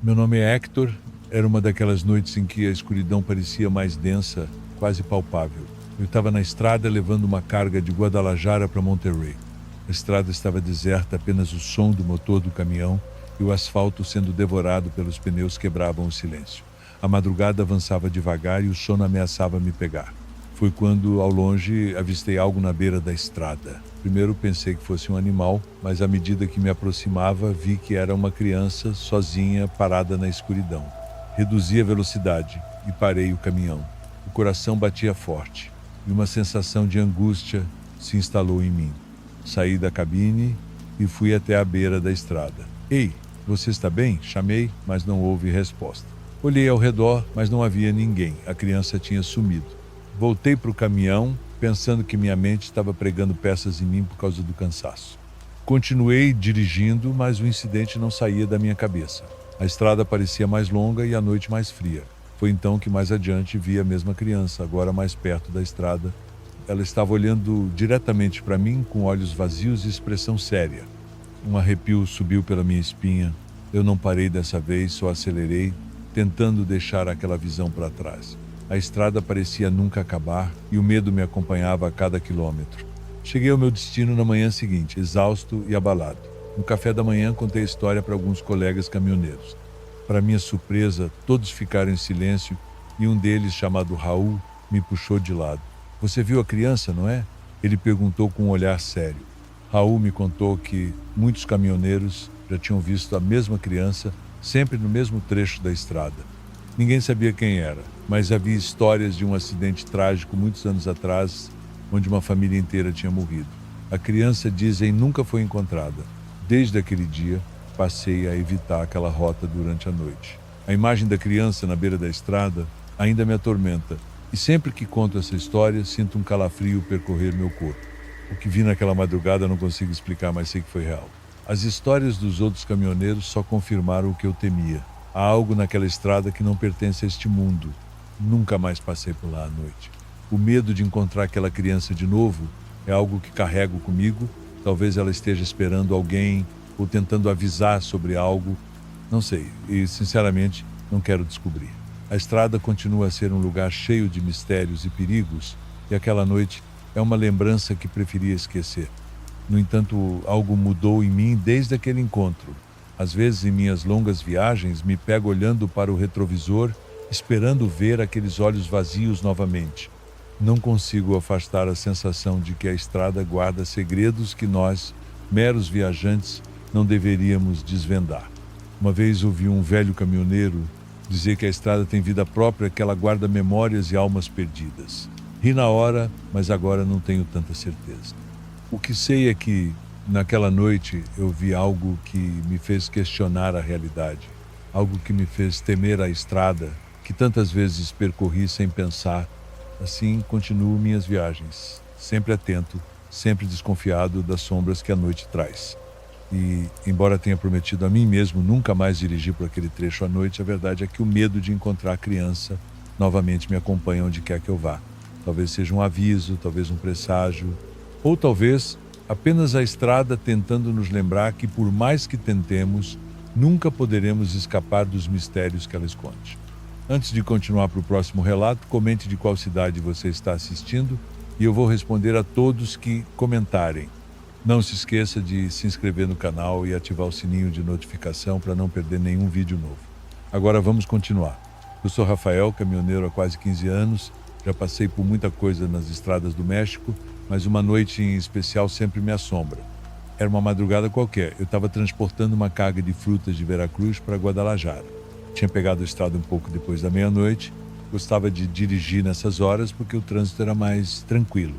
Meu nome é Hector. Era uma daquelas noites em que a escuridão parecia mais densa, quase palpável. Eu estava na estrada levando uma carga de Guadalajara para Monterrey. A estrada estava deserta, apenas o som do motor do caminhão e o asfalto sendo devorado pelos pneus quebravam o silêncio. A madrugada avançava devagar e o sono ameaçava me pegar. Foi quando, ao longe, avistei algo na beira da estrada. Primeiro pensei que fosse um animal, mas à medida que me aproximava, vi que era uma criança sozinha parada na escuridão. Reduzi a velocidade e parei o caminhão. O coração batia forte e uma sensação de angústia se instalou em mim. Saí da cabine e fui até a beira da estrada. Ei, você está bem? Chamei, mas não houve resposta. Olhei ao redor, mas não havia ninguém. A criança tinha sumido. Voltei para o caminhão, pensando que minha mente estava pregando peças em mim por causa do cansaço. Continuei dirigindo, mas o incidente não saía da minha cabeça. A estrada parecia mais longa e a noite mais fria. Foi então que mais adiante vi a mesma criança, agora mais perto da estrada. Ela estava olhando diretamente para mim com olhos vazios e expressão séria. Um arrepio subiu pela minha espinha. Eu não parei dessa vez, só acelerei, tentando deixar aquela visão para trás. A estrada parecia nunca acabar e o medo me acompanhava a cada quilômetro. Cheguei ao meu destino na manhã seguinte, exausto e abalado. No café da manhã, contei a história para alguns colegas caminhoneiros. Para minha surpresa, todos ficaram em silêncio e um deles, chamado Raul, me puxou de lado. Você viu a criança, não é? Ele perguntou com um olhar sério. Raul me contou que muitos caminhoneiros já tinham visto a mesma criança, sempre no mesmo trecho da estrada. Ninguém sabia quem era, mas havia histórias de um acidente trágico muitos anos atrás, onde uma família inteira tinha morrido. A criança, dizem, nunca foi encontrada. Desde aquele dia, passei a evitar aquela rota durante a noite. A imagem da criança na beira da estrada ainda me atormenta, e sempre que conto essa história, sinto um calafrio percorrer meu corpo. O que vi naquela madrugada não consigo explicar, mas sei que foi real. As histórias dos outros caminhoneiros só confirmaram o que eu temia. Há algo naquela estrada que não pertence a este mundo. Nunca mais passei por lá à noite. O medo de encontrar aquela criança de novo é algo que carrego comigo. Talvez ela esteja esperando alguém ou tentando avisar sobre algo. Não sei, e sinceramente não quero descobrir. A estrada continua a ser um lugar cheio de mistérios e perigos, e aquela noite é uma lembrança que preferia esquecer. No entanto, algo mudou em mim desde aquele encontro. Às vezes, em minhas longas viagens, me pego olhando para o retrovisor, esperando ver aqueles olhos vazios novamente. Não consigo afastar a sensação de que a estrada guarda segredos que nós, meros viajantes, não deveríamos desvendar. Uma vez ouvi um velho caminhoneiro dizer que a estrada tem vida própria, que ela guarda memórias e almas perdidas. Ri na hora, mas agora não tenho tanta certeza. O que sei é que, naquela noite, eu vi algo que me fez questionar a realidade, algo que me fez temer a estrada, que tantas vezes percorri sem pensar. Assim continuo minhas viagens, sempre atento, sempre desconfiado das sombras que a noite traz. E, embora tenha prometido a mim mesmo nunca mais dirigir por aquele trecho à noite, a verdade é que o medo de encontrar a criança novamente me acompanha onde quer que eu vá. Talvez seja um aviso, talvez um presságio, ou talvez apenas a estrada tentando nos lembrar que, por mais que tentemos, nunca poderemos escapar dos mistérios que ela esconde. Antes de continuar para o próximo relato, comente de qual cidade você está assistindo e eu vou responder a todos que comentarem. Não se esqueça de se inscrever no canal e ativar o sininho de notificação para não perder nenhum vídeo novo. Agora vamos continuar. Eu sou Rafael, caminhoneiro há quase 15 anos, já passei por muita coisa nas estradas do México, mas uma noite em especial sempre me assombra. Era uma madrugada qualquer, eu estava transportando uma carga de frutas de Veracruz para Guadalajara. Tinha pegado a estrada um pouco depois da meia-noite, gostava de dirigir nessas horas porque o trânsito era mais tranquilo.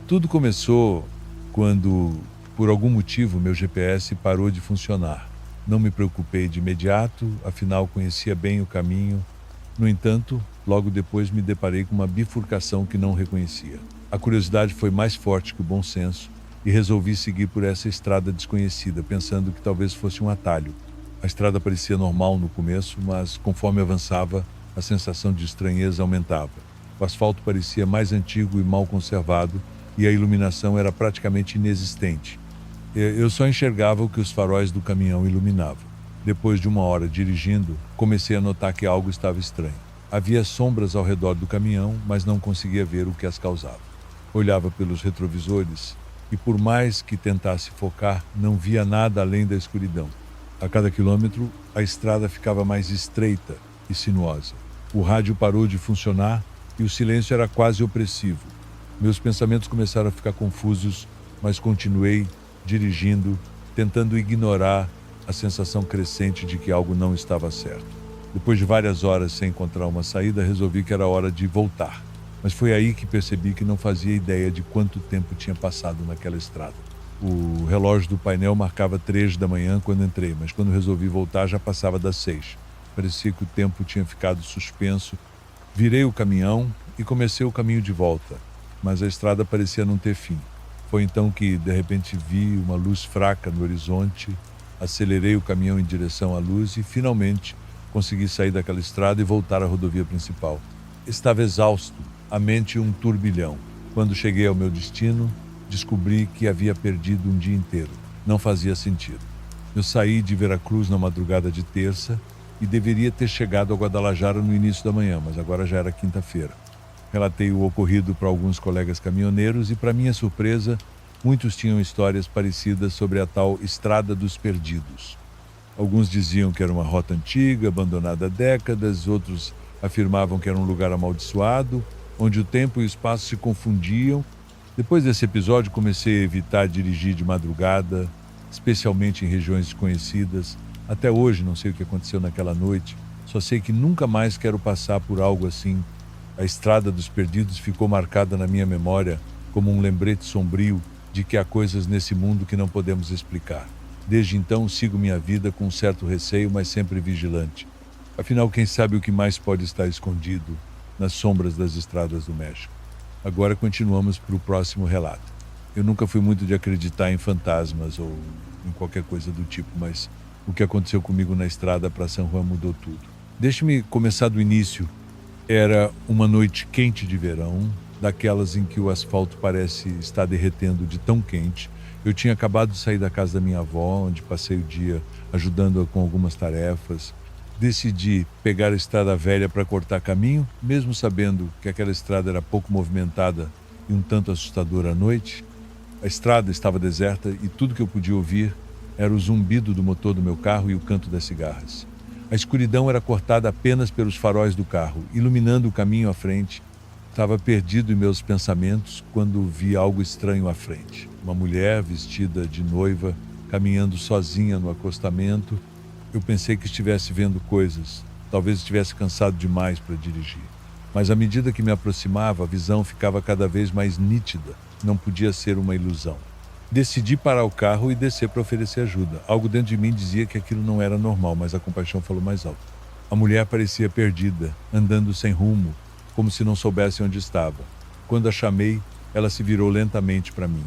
Tudo começou quando, por algum motivo, meu GPS parou de funcionar. Não me preocupei de imediato, afinal conhecia bem o caminho. No entanto, logo depois me deparei com uma bifurcação que não reconhecia. A curiosidade foi mais forte que o bom senso e resolvi seguir por essa estrada desconhecida, pensando que talvez fosse um atalho. A estrada parecia normal no começo, mas conforme avançava, a sensação de estranheza aumentava. O asfalto parecia mais antigo e mal conservado e a iluminação era praticamente inexistente. Eu só enxergava o que os faróis do caminhão iluminavam. Depois de 1 hora dirigindo, comecei a notar que algo estava estranho. Havia sombras ao redor do caminhão, mas não conseguia ver o que as causava. Olhava pelos retrovisores e, por mais que tentasse focar, não via nada além da escuridão. A cada quilômetro, a estrada ficava mais estreita e sinuosa. O rádio parou de funcionar e o silêncio era quase opressivo. Meus pensamentos começaram a ficar confusos, mas continuei dirigindo, tentando ignorar a sensação crescente de que algo não estava certo. Depois de várias horas sem encontrar uma saída, resolvi que era hora de voltar. Mas foi aí que percebi que não fazia ideia de quanto tempo tinha passado naquela estrada. O relógio do painel marcava 3 da manhã quando entrei, mas quando resolvi voltar já passava das 6. Parecia que o tempo tinha ficado suspenso. Virei o caminhão e comecei o caminho de volta, mas a estrada parecia não ter fim. Foi então que, de repente, vi uma luz fraca no horizonte, acelerei o caminhão em direção à luz e, finalmente, consegui sair daquela estrada e voltar à rodovia principal. Estava exausto, a mente um turbilhão. Quando cheguei ao meu destino, descobri que havia perdido um dia inteiro. Não fazia sentido. Eu saí de Veracruz na madrugada de terça e deveria ter chegado a Guadalajara no início da manhã, mas agora já era quinta-feira. Relatei o ocorrido para alguns colegas caminhoneiros e, para minha surpresa, muitos tinham histórias parecidas sobre a tal Estrada dos Perdidos. Alguns diziam que era uma rota antiga, abandonada há décadas, outros afirmavam que era um lugar amaldiçoado, onde o tempo e o espaço se confundiam. Depois desse episódio, comecei a evitar dirigir de madrugada, especialmente em regiões desconhecidas. Até hoje não sei o que aconteceu naquela noite, só sei que nunca mais quero passar por algo assim. A Estrada dos Perdidos ficou marcada na minha memória como um lembrete sombrio de que há coisas nesse mundo que não podemos explicar. Desde então, sigo minha vida com um certo receio, mas sempre vigilante. Afinal, quem sabe o que mais pode estar escondido nas sombras das estradas do México. Agora continuamos para o próximo relato. Eu nunca fui muito de acreditar em fantasmas ou em qualquer coisa do tipo, mas o que aconteceu comigo na estrada para San Juan mudou tudo. Deixe-me começar do início. Era uma noite quente de verão, daquelas em que o asfalto parece estar derretendo de tão quente. Eu tinha acabado de sair da casa da minha avó, onde passei o dia ajudando-a com algumas tarefas. Decidi pegar a estrada velha para cortar caminho, mesmo sabendo que aquela estrada era pouco movimentada e um tanto assustadora à noite. A estrada estava deserta e tudo que eu podia ouvir era o zumbido do motor do meu carro e o canto das cigarras. A escuridão era cortada apenas pelos faróis do carro, iluminando o caminho à frente. Estava perdido em meus pensamentos quando vi algo estranho à frente. Uma mulher vestida de noiva, caminhando sozinha no acostamento. Eu pensei que estivesse vendo coisas. Talvez estivesse cansado demais para dirigir. Mas à medida que me aproximava, a visão ficava cada vez mais nítida. Não podia ser uma ilusão. Decidi parar o carro e descer para oferecer ajuda. Algo dentro de mim dizia que aquilo não era normal, mas a compaixão falou mais alto. A mulher parecia perdida, andando sem rumo, como se não soubesse onde estava. Quando a chamei, ela se virou lentamente para mim.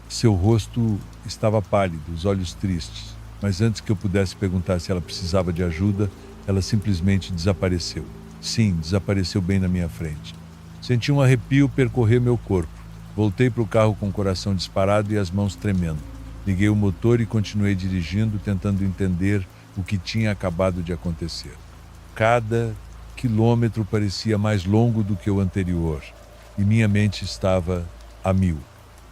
Seu rosto estava pálido, os olhos tristes. Mas antes que eu pudesse perguntar se ela precisava de ajuda, ela simplesmente desapareceu. Sim, desapareceu bem na minha frente. Senti um arrepio percorrer meu corpo. Voltei para o carro com o coração disparado e as mãos tremendo. Liguei o motor e continuei dirigindo, tentando entender o que tinha acabado de acontecer. Cada quilômetro parecia mais longo do que o anterior, e minha mente estava a mil.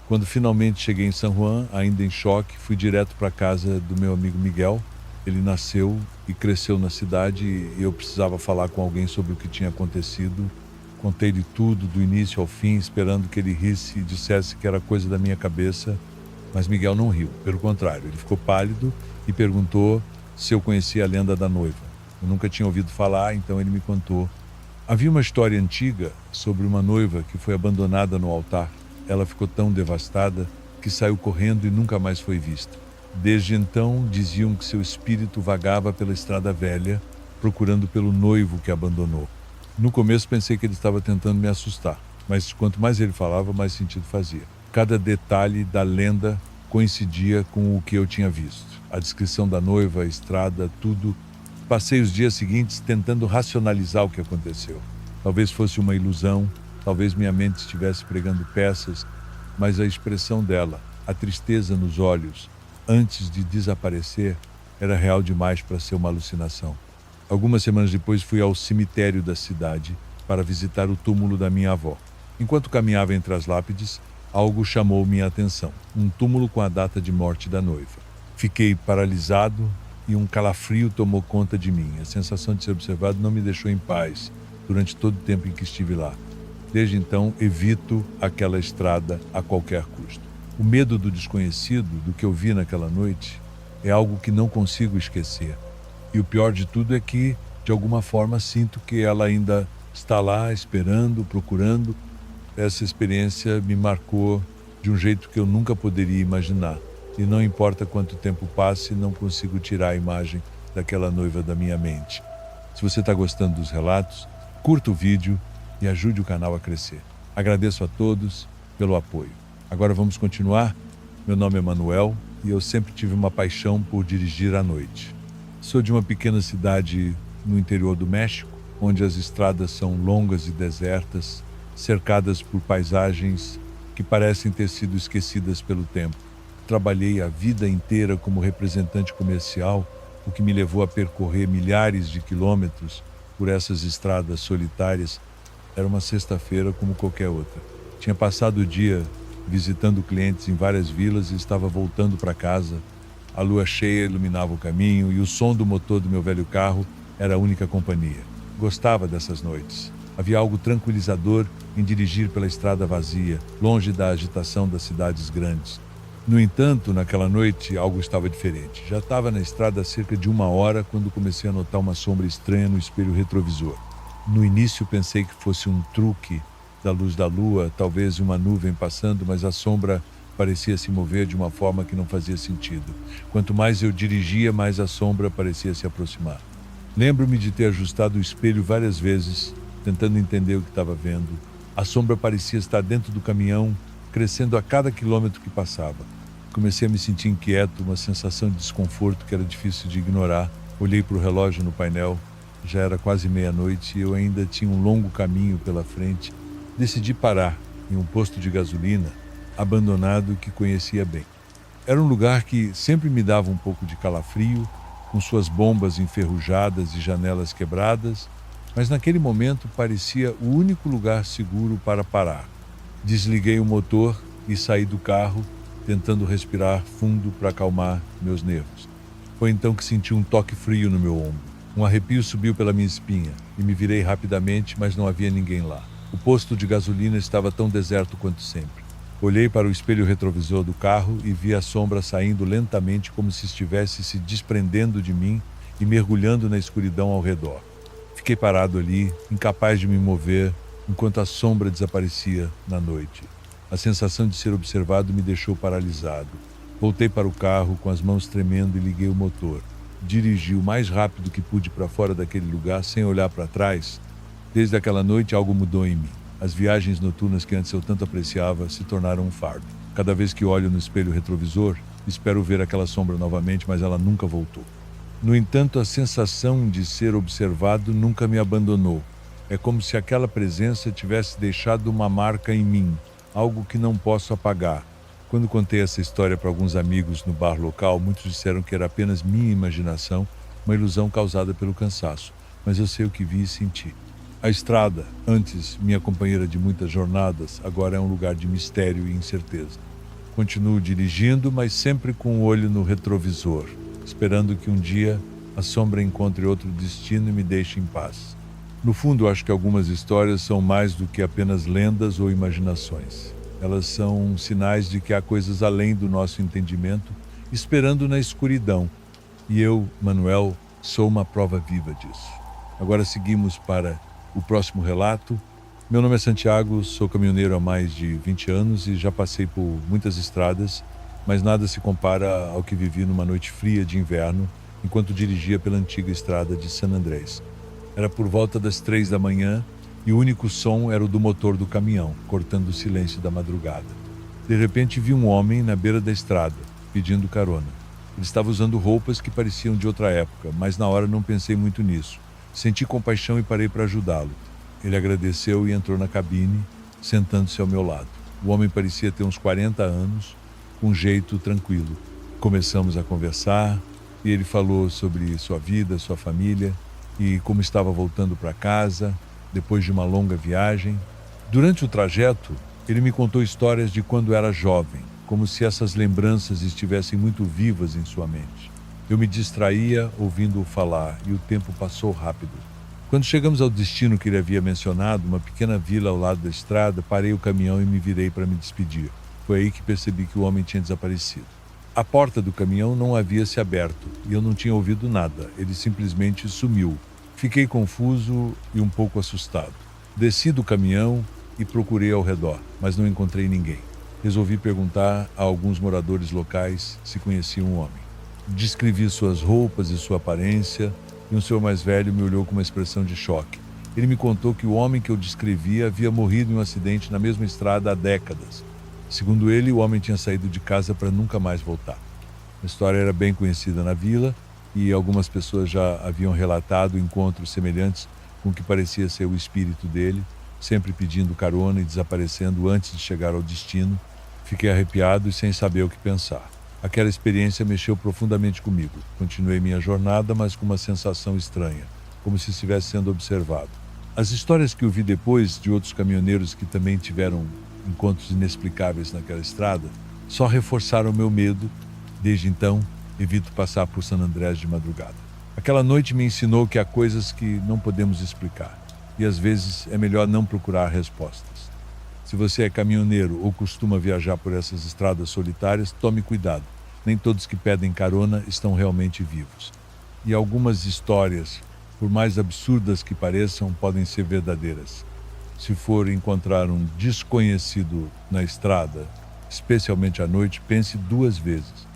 Quando finalmente cheguei em San Juan, ainda em choque, fui direto para a casa do meu amigo Miguel. Ele nasceu e cresceu na cidade e eu precisava falar com alguém sobre o que tinha acontecido. Contei-lhe tudo, do início ao fim, esperando que ele risse e dissesse que era coisa da minha cabeça, mas Miguel não riu. Pelo contrário, ele ficou pálido e perguntou se eu conhecia a lenda da noiva. Eu nunca tinha ouvido falar, então ele me contou. Havia uma história antiga sobre uma noiva que foi abandonada no altar. Ela ficou tão devastada que saiu correndo e nunca mais foi vista. Desde então, diziam que seu espírito vagava pela estrada velha, procurando pelo noivo que abandonou. No começo pensei que ele estava tentando me assustar, mas quanto mais ele falava, mais sentido fazia. Cada detalhe da lenda coincidia com o que eu tinha visto. A descrição da noiva, a estrada, tudo. Passei os dias seguintes tentando racionalizar o que aconteceu. Talvez fosse uma ilusão, talvez minha mente estivesse pregando peças, mas a expressão dela, a tristeza nos olhos, antes de desaparecer, era real demais para ser uma alucinação. Algumas semanas depois fui ao cemitério da cidade para visitar o túmulo da minha avó. Enquanto caminhava entre as lápides, algo chamou minha atenção. Um túmulo com a data de morte da noiva. Fiquei paralisado e um calafrio tomou conta de mim. A sensação de ser observado não me deixou em paz durante todo o tempo em que estive lá. Desde então, evito aquela estrada a qualquer custo. O medo do desconhecido, do que eu vi naquela noite, é algo que não consigo esquecer. E o pior de tudo é que, de alguma forma, sinto que ela ainda está lá, esperando, procurando. Essa experiência me marcou de um jeito que eu nunca poderia imaginar. E não importa quanto tempo passe, não consigo tirar a imagem daquela noiva da minha mente. Se você está gostando dos relatos, curta o vídeo e ajude o canal a crescer. Agradeço a todos pelo apoio. Agora vamos continuar? Meu nome é Manuel e eu sempre tive uma paixão por dirigir à noite. Sou de uma pequena cidade no interior do México, onde as estradas são longas e desertas, cercadas por paisagens que parecem ter sido esquecidas pelo tempo. Trabalhei a vida inteira como representante comercial, o que me levou a percorrer milhares de quilômetros por essas estradas solitárias. Era uma sexta-feira como qualquer outra. Tinha passado o dia visitando clientes em várias vilas e estava voltando para casa. A lua cheia iluminava o caminho e o som do motor do meu velho carro era a única companhia. Gostava dessas noites. Havia algo tranquilizador em dirigir pela estrada vazia, longe da agitação das cidades grandes. No entanto, naquela noite, algo estava diferente. Já estava na estrada há cerca de 1 hora quando comecei a notar uma sombra estranha no espelho retrovisor. No início pensei que fosse um truque da luz da lua, talvez uma nuvem passando, mas a sombra parecia se mover de uma forma que não fazia sentido. Quanto mais eu dirigia, mais a sombra parecia se aproximar. Lembro-me de ter ajustado o espelho várias vezes, tentando entender o que estava vendo. A sombra parecia estar dentro do caminhão, crescendo a cada quilômetro que passava. Comecei a me sentir inquieto, uma sensação de desconforto que era difícil de ignorar. Olhei para o relógio no painel. Já era quase meia-noite e eu ainda tinha um longo caminho pela frente. Decidi parar em um posto de gasolina abandonado que conhecia bem. Era um lugar que sempre me dava um pouco de calafrio, com suas bombas enferrujadas e janelas quebradas, mas naquele momento parecia o único lugar seguro para parar. Desliguei o motor e saí do carro, tentando respirar fundo para acalmar meus nervos. Foi então que senti um toque frio no meu ombro. Um arrepio subiu pela minha espinha e me virei rapidamente, mas não havia ninguém lá. O posto de gasolina estava tão deserto quanto sempre. Olhei para o espelho retrovisor do carro e vi a sombra saindo lentamente como se estivesse se desprendendo de mim e mergulhando na escuridão ao redor. Fiquei parado ali, incapaz de me mover, enquanto a sombra desaparecia na noite. A sensação de ser observado me deixou paralisado. Voltei para o carro com as mãos tremendo e liguei o motor. Dirigi o mais rápido que pude para fora daquele lugar sem olhar para trás. Desde aquela noite algo mudou em mim. As viagens noturnas que antes eu tanto apreciava se tornaram um fardo. Cada vez que olho no espelho retrovisor, espero ver aquela sombra novamente, mas ela nunca voltou. No entanto, a sensação de ser observado nunca me abandonou. É como se aquela presença tivesse deixado uma marca em mim, algo que não posso apagar. Quando contei essa história para alguns amigos no bar local, muitos disseram que era apenas minha imaginação, uma ilusão causada pelo cansaço. Mas eu sei o que vi e senti. A estrada, antes minha companheira de muitas jornadas, agora é um lugar de mistério e incerteza. Continuo dirigindo, mas sempre com o olho no retrovisor, esperando que um dia a sombra encontre outro destino e me deixe em paz. No fundo, acho que algumas histórias são mais do que apenas lendas ou imaginações. Elas são sinais de que há coisas além do nosso entendimento, esperando na escuridão. E eu, Manuel, sou uma prova viva disso. Agora seguimos para o próximo relato. Meu nome é Santiago, sou caminhoneiro há mais de 20 anos e já passei por muitas estradas, mas nada se compara ao que vivi numa noite fria de inverno, enquanto dirigia pela antiga estrada de San Andrés. Era por volta das 3 da manhã e o único som era o do motor do caminhão, cortando o silêncio da madrugada. De repente vi um homem na beira da estrada, pedindo carona. Ele estava usando roupas que pareciam de outra época, mas na hora não pensei muito nisso. Senti compaixão e parei para ajudá-lo. Ele agradeceu e entrou na cabine, sentando-se ao meu lado. O homem parecia ter uns 40 anos, com um jeito tranquilo. Começamos a conversar e ele falou sobre sua vida, sua família e como estava voltando para casa depois de uma longa viagem. Durante o trajeto, ele me contou histórias de quando era jovem, como se essas lembranças estivessem muito vivas em sua mente. Eu me distraía ouvindo-o falar e o tempo passou rápido. Quando chegamos ao destino que ele havia mencionado, uma pequena vila ao lado da estrada, parei o caminhão e me virei para me despedir. Foi aí que percebi que o homem tinha desaparecido. A porta do caminhão não havia se aberto e eu não tinha ouvido nada. Ele simplesmente sumiu. Fiquei confuso e um pouco assustado. Desci do caminhão e procurei ao redor, mas não encontrei ninguém. Resolvi perguntar a alguns moradores locais se conheciam o homem. Descrevi suas roupas e sua aparência e um senhor mais velho me olhou com uma expressão de choque. Ele me contou que o homem que eu descrevia havia morrido em um acidente na mesma estrada há décadas. Segundo ele, o homem tinha saído de casa para nunca mais voltar. A história era bem conhecida na vila e algumas pessoas já haviam relatado encontros semelhantes com o que parecia ser o espírito dele, sempre pedindo carona e desaparecendo antes de chegar ao destino. Fiquei arrepiado e sem saber o que pensar. Aquela experiência mexeu profundamente comigo. Continuei minha jornada, mas com uma sensação estranha, como se estivesse sendo observado. As histórias que eu vi depois de outros caminhoneiros que também tiveram encontros inexplicáveis naquela estrada só reforçaram o meu medo. Desde então, evito passar por San Andrés de madrugada. Aquela noite me ensinou que há coisas que não podemos explicar e às vezes é melhor não procurar respostas. Se você é caminhoneiro ou costuma viajar por essas estradas solitárias, tome cuidado. Nem todos que pedem carona estão realmente vivos. E algumas histórias, por mais absurdas que pareçam, podem ser verdadeiras. Se for encontrar um desconhecido na estrada, especialmente à noite, pense 2 vezes.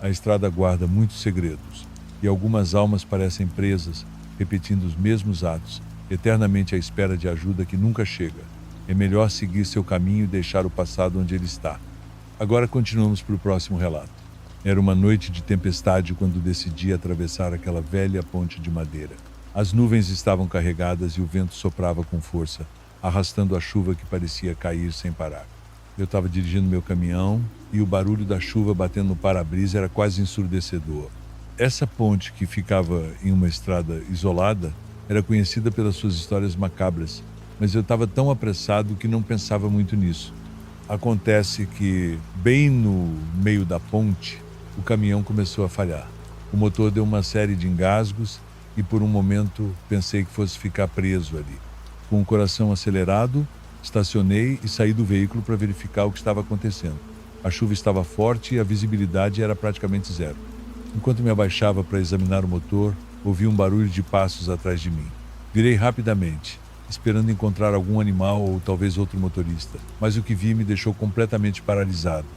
A estrada guarda muitos segredos e algumas almas parecem presas, repetindo os mesmos atos, eternamente à espera de ajuda que nunca chega. É melhor seguir seu caminho e deixar o passado onde ele está. Agora continuamos para o próximo relato. Era uma noite de tempestade quando decidi atravessar aquela velha ponte de madeira. As nuvens estavam carregadas e o vento soprava com força, arrastando a chuva que parecia cair sem parar. Eu estava dirigindo meu caminhão e o barulho da chuva batendo no para-brisa era quase ensurdecedor. Essa ponte, que ficava em uma estrada isolada, era conhecida pelas suas histórias macabras, mas eu estava tão apressado que não pensava muito nisso. Acontece que, bem no meio da ponte, o caminhão começou a falhar. O motor deu uma série de engasgos e por um momento pensei que fosse ficar preso ali. Com o coração acelerado, estacionei e saí do veículo para verificar o que estava acontecendo. A chuva estava forte e a visibilidade era praticamente zero. Enquanto me abaixava para examinar o motor, ouvi um barulho de passos atrás de mim. Virei rapidamente, esperando encontrar algum animal ou talvez outro motorista, mas o que vi me deixou completamente paralisado.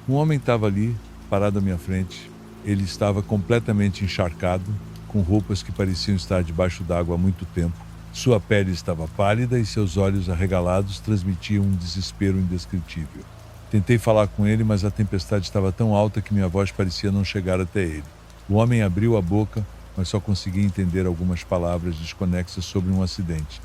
Um homem estava ali, parado à minha frente. Ele estava completamente encharcado, com roupas que pareciam estar debaixo d'água há muito tempo. Sua pele estava pálida e seus olhos arregalados transmitiam um desespero indescritível. Tentei falar com ele, mas a tempestade estava tão alta que minha voz parecia não chegar até ele. O homem abriu a boca, mas só consegui entender algumas palavras desconexas sobre um acidente.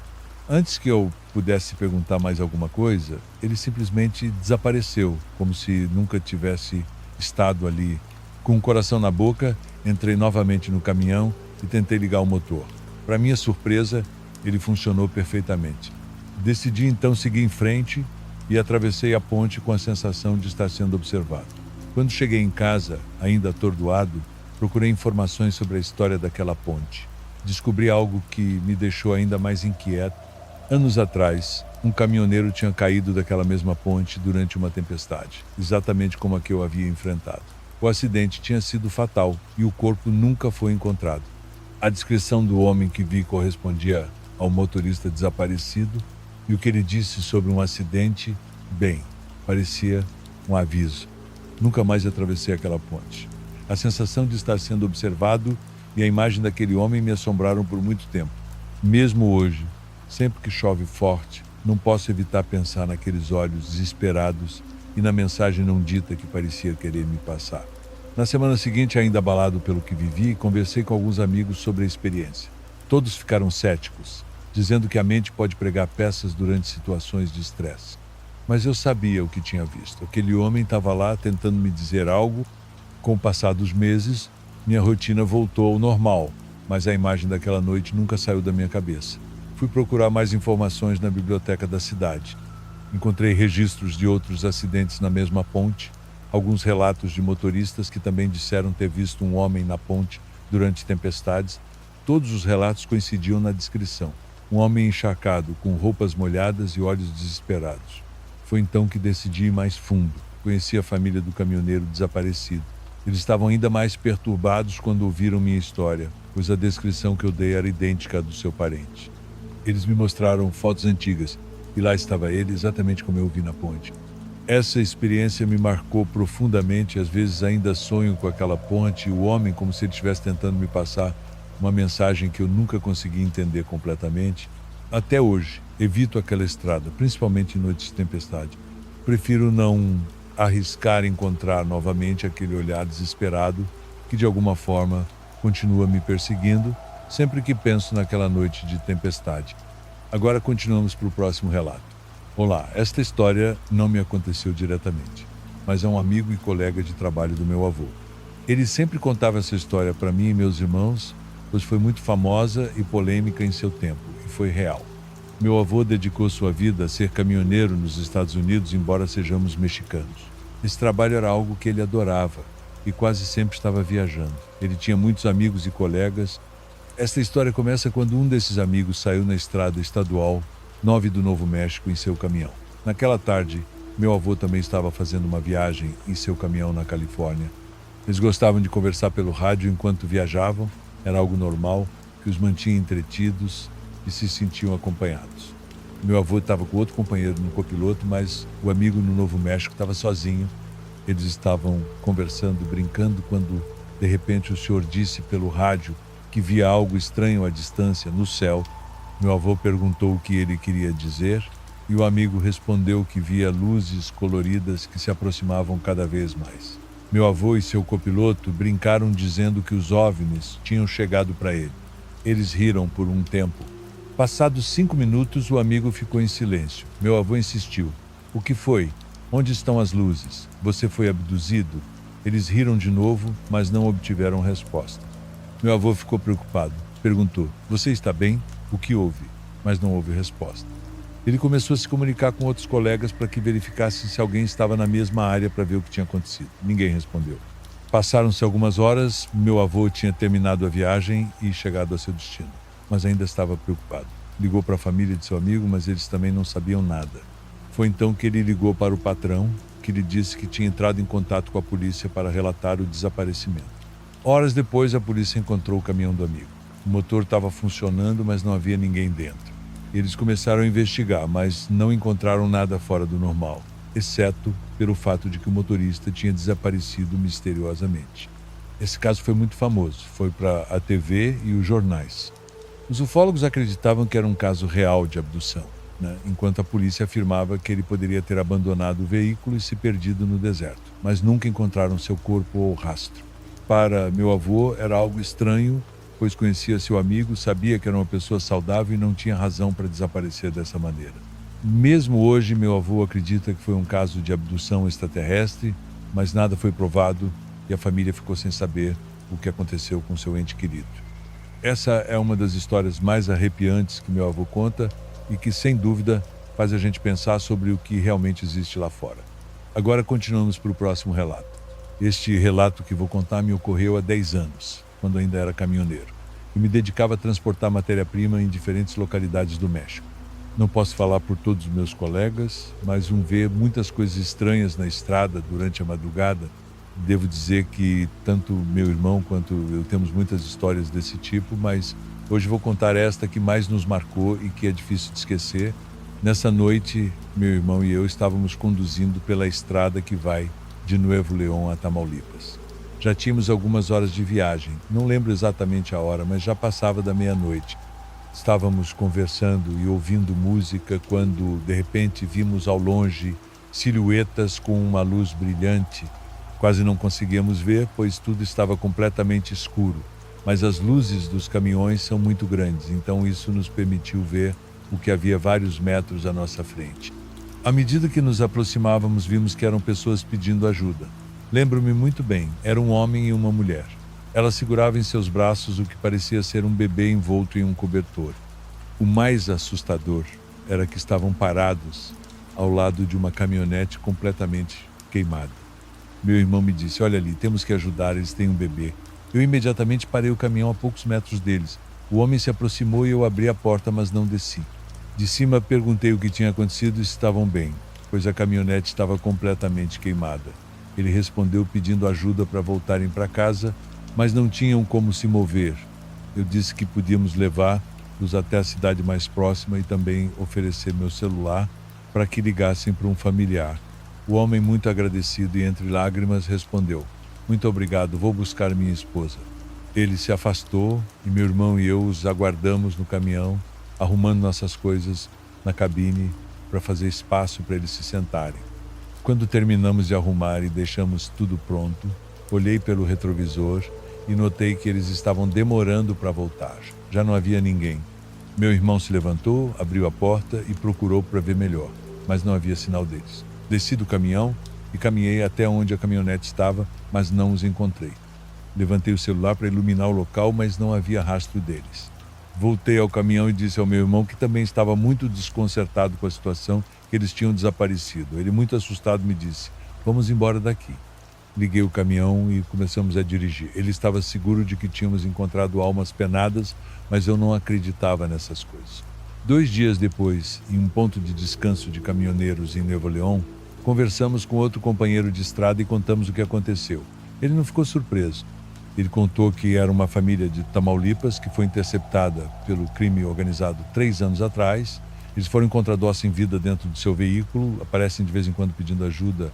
Antes que eu pudesse perguntar mais alguma coisa, ele simplesmente desapareceu, como se nunca tivesse estado ali. Com o coração na boca, entrei novamente no caminhão e tentei ligar o motor. Para minha surpresa, ele funcionou perfeitamente. Decidi então seguir em frente e atravessei a ponte com a sensação de estar sendo observado. Quando cheguei em casa, ainda atordoado, procurei informações sobre a história daquela ponte. Descobri algo que me deixou ainda mais inquieto. Anos atrás, um caminhoneiro tinha caído daquela mesma ponte durante uma tempestade, exatamente como a que eu havia enfrentado. O acidente tinha sido fatal e o corpo nunca foi encontrado. A descrição do homem que vi correspondia ao motorista desaparecido e o que ele disse sobre um acidente, bem, parecia um aviso. Nunca mais atravessei aquela ponte. A sensação de estar sendo observado e a imagem daquele homem me assombraram por muito tempo. Mesmo hoje, sempre que chove forte, não posso evitar pensar naqueles olhos desesperados e na mensagem não dita que parecia querer me passar. Na semana seguinte, ainda abalado pelo que vivi, conversei com alguns amigos sobre a experiência. Todos ficaram céticos, dizendo que a mente pode pregar peças durante situações de estresse. Mas eu sabia o que tinha visto. Aquele homem estava lá tentando me dizer algo. Com o passar dos meses, Minha rotina voltou ao normal, mas a imagem daquela noite nunca saiu da minha cabeça. Fui procurar mais informações na biblioteca da cidade. Encontrei registros de outros acidentes na mesma ponte, alguns relatos de motoristas que também disseram ter visto um homem na ponte durante tempestades. Todos os relatos coincidiam na descrição. Um homem encharcado, com roupas molhadas e olhos desesperados. Foi então que decidi ir mais fundo. Conheci a família do caminhoneiro desaparecido. Eles estavam ainda mais perturbados quando ouviram minha história, pois a descrição que eu dei era idêntica à do seu parente. Eles me mostraram fotos antigas, e lá estava ele exatamente como eu o vi na ponte. Essa experiência me marcou profundamente, às vezes ainda sonho com aquela ponte e o homem como se ele estivesse tentando me passar uma mensagem que eu nunca consegui entender completamente. Até hoje, evito aquela estrada, principalmente em noites de tempestade. Prefiro não arriscar encontrar novamente aquele olhar desesperado que de alguma forma continua me perseguindo sempre que penso naquela noite de tempestade. Agora continuamos para o próximo relato. Olá, esta história não me aconteceu diretamente, mas é um amigo e colega de trabalho do meu avô. Ele sempre contava essa história para mim e meus irmãos, pois foi muito famosa e polêmica em seu tempo, e foi real. Meu avô dedicou sua vida a ser caminhoneiro nos Estados Unidos, embora sejamos mexicanos. Esse trabalho era algo que ele adorava e quase sempre estava viajando. Ele tinha muitos amigos e colegas. Esta história começa quando um desses amigos saiu na estrada estadual 9 do Novo México em seu caminhão. Naquela tarde, meu avô também estava fazendo uma viagem em seu caminhão na Califórnia. Eles gostavam de conversar pelo rádio enquanto viajavam, era algo normal, que os mantinha entretidos e se sentiam acompanhados. Meu avô estava com outro companheiro no copiloto, mas o amigo no Novo México estava sozinho. Eles estavam conversando, brincando, quando, de repente, o senhor disse pelo rádio que via algo estranho à distância, no céu. Meu avô perguntou o que ele queria dizer e o amigo respondeu que via luzes coloridas que se aproximavam cada vez mais. Meu avô e seu copiloto brincaram dizendo que os OVNIs tinham chegado para ele. Eles riram por um tempo. Passados 5 minutos, o amigo ficou em silêncio. Meu avô insistiu. O que foi? Onde estão as luzes? Você foi abduzido? Eles riram de novo, mas não obtiveram resposta. Meu avô ficou preocupado. Perguntou, você está bem? O que houve? Mas não houve resposta. Ele começou a se comunicar com outros colegas para que verificassem se alguém estava na mesma área para ver o que tinha acontecido. Ninguém respondeu. Passaram-se algumas horas, meu avô tinha terminado a viagem e chegado a seu destino, mas ainda estava preocupado. Ligou para a família de seu amigo, mas eles também não sabiam nada. Foi então que ele ligou para o patrão, que lhe disse que tinha entrado em contato com a polícia para relatar o desaparecimento. Horas depois, a polícia encontrou o caminhão do amigo. O motor estava funcionando, mas não havia ninguém dentro. Eles começaram a investigar, mas não encontraram nada fora do normal, exceto pelo fato de que o motorista tinha desaparecido misteriosamente. Esse caso foi muito famoso, foi para a TV e os jornais. Os ufólogos acreditavam que era um caso real de abdução, enquanto a polícia afirmava que ele poderia ter abandonado o veículo e se perdido no deserto, mas nunca encontraram seu corpo ou rastro. Para meu avô era algo estranho, pois conhecia seu amigo, sabia que era uma pessoa saudável e não tinha razão para desaparecer dessa maneira. Mesmo hoje, meu avô acredita que foi um caso de abdução extraterrestre, mas nada foi provado e a família ficou sem saber o que aconteceu com seu ente querido. Essa é uma das histórias mais arrepiantes que meu avô conta e que, sem dúvida, faz a gente pensar sobre o que realmente existe lá fora. Agora continuamos para o próximo relato. Este relato que vou contar me ocorreu há 10 anos, quando ainda era caminhoneiro. Eu me dedicava a transportar matéria-prima em diferentes localidades do México. Não posso falar por todos os meus colegas, mas vê muitas coisas estranhas na estrada durante a madrugada. Devo dizer que tanto meu irmão quanto eu temos muitas histórias desse tipo, mas hoje vou contar esta que mais nos marcou e que é difícil de esquecer. Nessa noite, meu irmão e eu estávamos conduzindo pela estrada que vai de Nuevo León a Tamaulipas. Já tínhamos algumas horas de viagem, não lembro exatamente a hora, mas já passava da meia-noite. Estávamos conversando e ouvindo música quando, de repente, vimos ao longe silhuetas com uma luz brilhante. Quase não conseguíamos ver, pois tudo estava completamente escuro, mas as luzes dos caminhões são muito grandes, então isso nos permitiu ver o que havia vários metros à nossa frente. À medida que nos aproximávamos, vimos que eram pessoas pedindo ajuda. Lembro-me muito bem, era um homem e uma mulher. Ela segurava em seus braços o que parecia ser um bebê envolto em um cobertor. O mais assustador era que estavam parados ao lado de uma caminhonete completamente queimada. Meu irmão me disse: "Olha ali, temos que ajudar, eles têm um bebê." Eu imediatamente parei o caminhão a poucos metros deles. O homem se aproximou e eu abri a porta, mas não desci. De cima perguntei o que tinha acontecido e se estavam bem, pois a caminhonete estava completamente queimada. Ele respondeu pedindo ajuda para voltarem para casa, mas não tinham como se mover. Eu disse que podíamos levá-los até a cidade mais próxima e também oferecer meu celular para que ligassem para um familiar. O homem, muito agradecido e entre lágrimas, respondeu: "Muito obrigado, vou buscar minha esposa." Ele se afastou e meu irmão e eu os aguardamos no caminhão, arrumando nossas coisas na cabine para fazer espaço para eles se sentarem. Quando terminamos de arrumar e deixamos tudo pronto, olhei pelo retrovisor e notei que eles estavam demorando para voltar. Já não havia ninguém. Meu irmão se levantou, abriu a porta e procurou para ver melhor, mas não havia sinal deles. Desci do caminhão e caminhei até onde a caminhonete estava, mas não os encontrei. Levantei o celular para iluminar o local, mas não havia rastro deles. Voltei ao caminhão e disse ao meu irmão, que também estava muito desconcertado com a situação, que eles tinham desaparecido. Ele, muito assustado, me disse: "Vamos embora daqui." Liguei o caminhão e começamos a dirigir. Ele estava seguro de que tínhamos encontrado almas penadas, mas eu não acreditava nessas coisas. 2 dias depois, em um ponto de descanso de caminhoneiros em Nuevo León, conversamos com outro companheiro de estrada e contamos o que aconteceu. Ele não ficou surpreso. Ele contou que era uma família de Tamaulipas que foi interceptada pelo crime organizado 3 anos atrás. Eles foram encontrados sem vida dentro do seu veículo, aparecem de vez em quando pedindo ajuda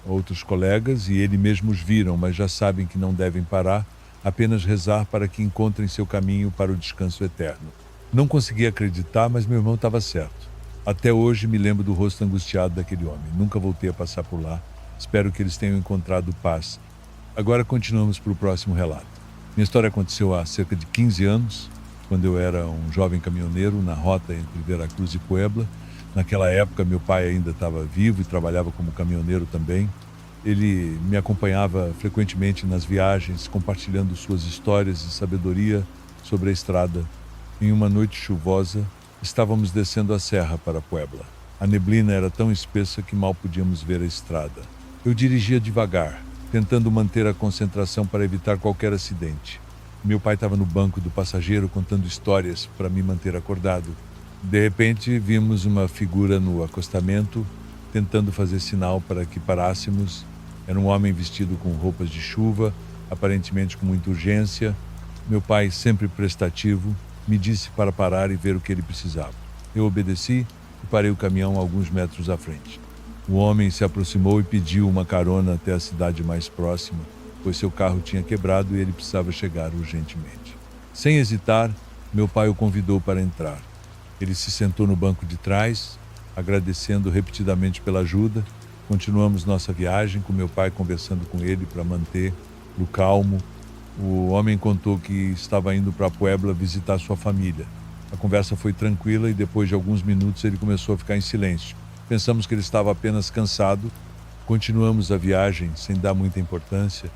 a outros colegas e ele mesmo os viram, mas já sabem que não devem parar, apenas rezar para que encontrem seu caminho para o descanso eterno. Não consegui acreditar, mas meu irmão estava certo. Até hoje me lembro do rosto angustiado daquele homem. Nunca voltei a passar por lá. Espero que eles tenham encontrado paz. Agora continuamos para o próximo relato. Minha história aconteceu há cerca de 15 anos, quando eu era um jovem caminhoneiro na rota entre Veracruz e Puebla. Naquela época, meu pai ainda estava vivo e trabalhava como caminhoneiro também. Ele me acompanhava frequentemente nas viagens, compartilhando suas histórias e sabedoria sobre a estrada. Em uma noite chuvosa, estávamos descendo a serra para Puebla. A neblina era tão espessa que mal podíamos ver a estrada. Eu dirigia devagar, tentando manter a concentração para evitar qualquer acidente. Meu pai estava no banco do passageiro contando histórias para me manter acordado. De repente, vimos uma figura no acostamento, tentando fazer sinal para que parássemos. Era um homem vestido com roupas de chuva, aparentemente com muita urgência. Meu pai, sempre prestativo, me disse para parar e ver o que ele precisava. Eu obedeci e parei o caminhão alguns metros à frente. O homem se aproximou e pediu uma carona até a cidade mais próxima, pois seu carro tinha quebrado e ele precisava chegar urgentemente. Sem hesitar, meu pai o convidou para entrar. Ele se sentou no banco de trás, agradecendo repetidamente pela ajuda. Continuamos nossa viagem, com meu pai conversando com ele para manter-o calmo. O homem contou que estava indo para Puebla visitar sua família. A conversa foi tranquila e depois de alguns minutos ele começou a ficar em silêncio. Pensamos que ele estava apenas cansado. Continuamos a viagem sem dar muita importância.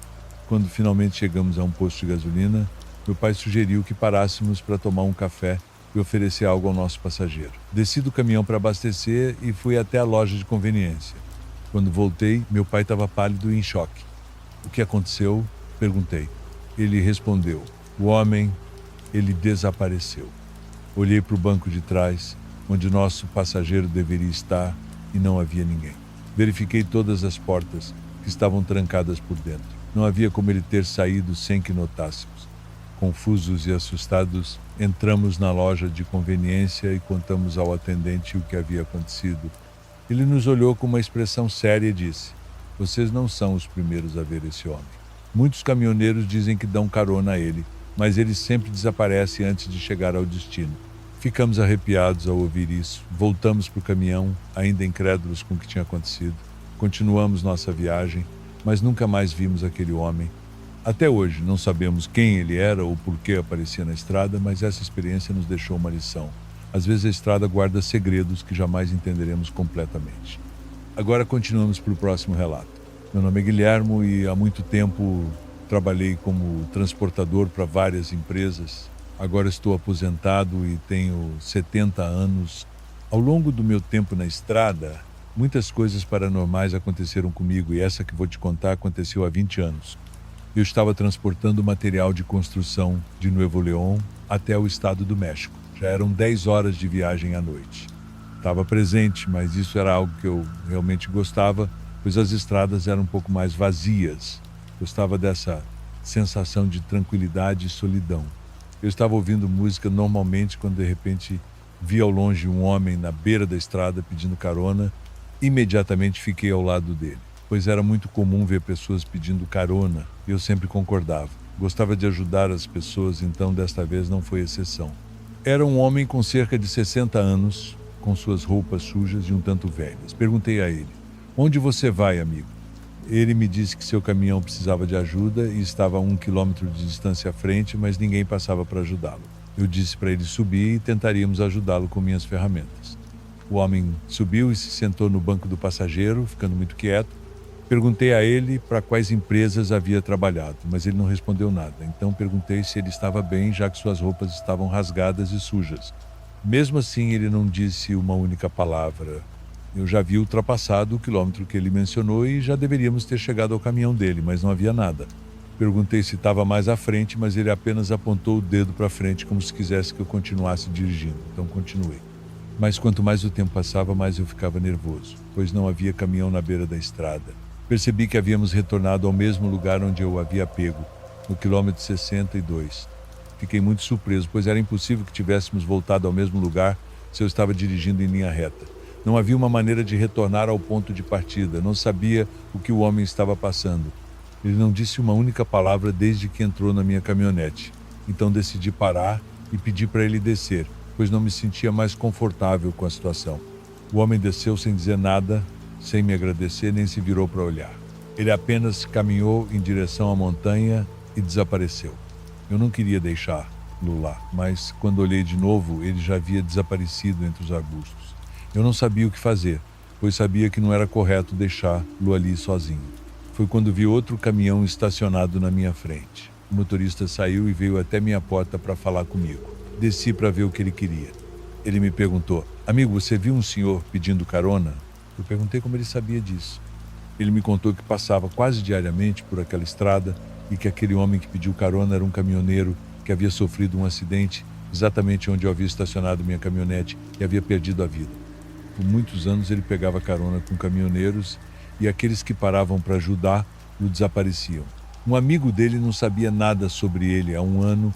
Quando finalmente chegamos a um posto de gasolina, meu pai sugeriu que parássemos para tomar um café e oferecer algo ao nosso passageiro. Desci do caminhão para abastecer e fui até a loja de conveniência. Quando voltei, meu pai estava pálido e em choque. "O que aconteceu?" perguntei. Ele respondeu: "O homem, ele desapareceu." Olhei para o banco de trás, onde nosso passageiro deveria estar, e não havia ninguém. Verifiquei todas as portas, que estavam trancadas por dentro. Não havia como ele ter saído sem que notássemos. Confusos e assustados, entramos na loja de conveniência e contamos ao atendente o que havia acontecido. Ele nos olhou com uma expressão séria e disse: "Vocês não são os primeiros a ver esse homem. Muitos caminhoneiros dizem que dão carona a ele, mas ele sempre desaparece antes de chegar ao destino." Ficamos arrepiados ao ouvir isso. Voltamos para o caminhão, ainda incrédulos com o que tinha acontecido. Continuamos nossa viagem, mas nunca mais vimos aquele homem. Até hoje não sabemos quem ele era ou por que aparecia na estrada, mas essa experiência nos deixou uma lição. Às vezes a estrada guarda segredos que jamais entenderemos completamente. Agora continuamos para o próximo relato. Meu nome é Guilhermo e há muito tempo trabalhei como transportador para várias empresas. Agora estou aposentado e tenho 70 anos. Ao longo do meu tempo na estrada, muitas coisas paranormais aconteceram comigo e essa que vou te contar aconteceu há 20 anos. Eu estava transportando material de construção de Nuevo León até o estado do México. Já eram 10 horas de viagem à noite. Estava presente, mas isso era algo que eu realmente gostava, pois as estradas eram um pouco mais vazias. Gostava dessa sensação de tranquilidade e solidão. Eu estava ouvindo música normalmente quando de repente vi ao longe um homem na beira da estrada pedindo carona. Imediatamente fiquei ao lado dele, pois era muito comum ver pessoas pedindo carona e eu sempre concordava. Gostava de ajudar as pessoas, então desta vez não foi exceção. Era um homem com cerca de 60 anos, com suas roupas sujas e um tanto velhas. Perguntei a ele: "Onde você vai, amigo?" Ele me disse que seu caminhão precisava de ajuda e estava a 1 quilômetro de distância à frente, mas ninguém passava para ajudá-lo. Eu disse para ele subir e tentaríamos ajudá-lo com minhas ferramentas. O homem subiu e se sentou no banco do passageiro, ficando muito quieto. Perguntei a ele para quais empresas havia trabalhado, mas ele não respondeu nada. Então perguntei se ele estava bem, já que suas roupas estavam rasgadas e sujas. Mesmo assim, ele não disse uma única palavra. Eu já havia ultrapassado o quilômetro que ele mencionou e já deveríamos ter chegado ao caminhão dele, mas não havia nada. Perguntei se estava mais à frente, mas ele apenas apontou o dedo para frente como se quisesse que eu continuasse dirigindo. Então continuei. Mas quanto mais o tempo passava, mais eu ficava nervoso, pois não havia caminhão na beira da estrada. Percebi que havíamos retornado ao mesmo lugar onde eu o havia pego, no quilômetro 62. Fiquei muito surpreso, pois era impossível que tivéssemos voltado ao mesmo lugar se eu estava dirigindo em linha reta. Não havia uma maneira de retornar ao ponto de partida. Não sabia o que o homem estava passando. Ele não disse uma única palavra desde que entrou na minha caminhonete. Então decidi parar e pedir para ele descer, pois não me sentia mais confortável com a situação. O homem desceu sem dizer nada, sem me agradecer, nem se virou para olhar. Ele apenas caminhou em direção à montanha e desapareceu. Eu não queria deixá-lo lá, mas quando olhei de novo, ele já havia desaparecido entre os arbustos. Eu não sabia o que fazer, pois sabia que não era correto deixá-lo ali sozinho. Foi quando vi outro caminhão estacionado na minha frente. O motorista saiu e veio até minha porta para falar comigo. Desci para ver o que ele queria. Ele me perguntou: "Amigo, você viu um senhor pedindo carona?" Eu perguntei como ele sabia disso. Ele me contou que passava quase diariamente por aquela estrada e que aquele homem que pediu carona era um caminhoneiro que havia sofrido um acidente exatamente onde eu havia estacionado minha caminhonete e havia perdido a vida. Por muitos anos ele pegava carona com caminhoneiros e aqueles que paravam para ajudar o desapareciam. Um amigo dele não sabia nada sobre ele há um ano.